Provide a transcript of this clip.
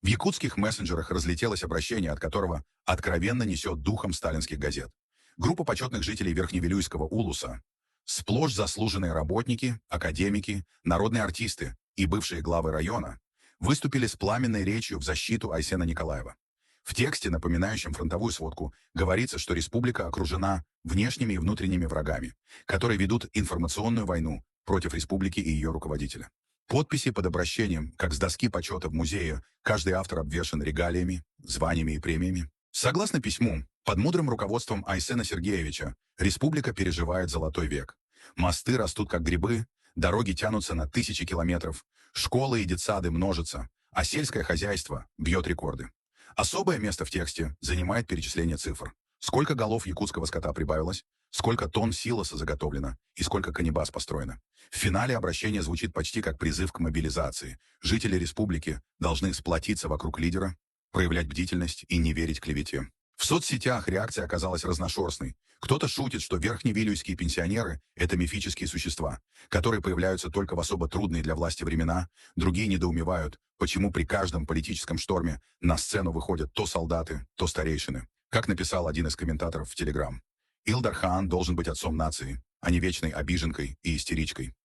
В якутских мессенджерах разлетелось обращение, от которого откровенно несет духом сталинских газет. Группа почетных жителей Верхневилюйского улуса, сплошь заслуженные работники, академики, народные артисты и бывшие главы района, выступили с пламенной речью в защиту Айсена Николаева. В тексте, напоминающем фронтовую сводку, говорится, что республика окружена внешними и внутренними врагами, которые ведут информационную войну против республики и ее руководителя. Подписи под обращением, как с доски почета в музее, каждый автор обвешан регалиями, званиями и премиями. Согласно письму, под мудрым руководством Айсена Сергеевича республика переживает золотой век. Мосты растут как грибы, дороги тянутся на тысячи километров, школы и детсады множатся, а сельское хозяйство бьет рекорды. Особое место в тексте занимает перечисление цифр. Сколько голов якутского скота прибавилось, сколько тонн силоса заготовлено и сколько канибас построено. В финале обращение звучит почти как призыв к мобилизации. Жители республики должны сплотиться вокруг лидера, проявлять бдительность и не верить клевете. В соцсетях реакция оказалась разношерстной. Кто-то шутит, что верхневилюйские пенсионеры– это мифические существа, которые появляются только в особо трудные для власти времена. Другие недоумевают, почему при каждом политическом шторме на сцену выходят то солдаты, то старейшины. Как написал один из комментаторов в Телеграм, Илдар Хаан должен быть отцом нации, а не вечной обиженкой и истеричкой.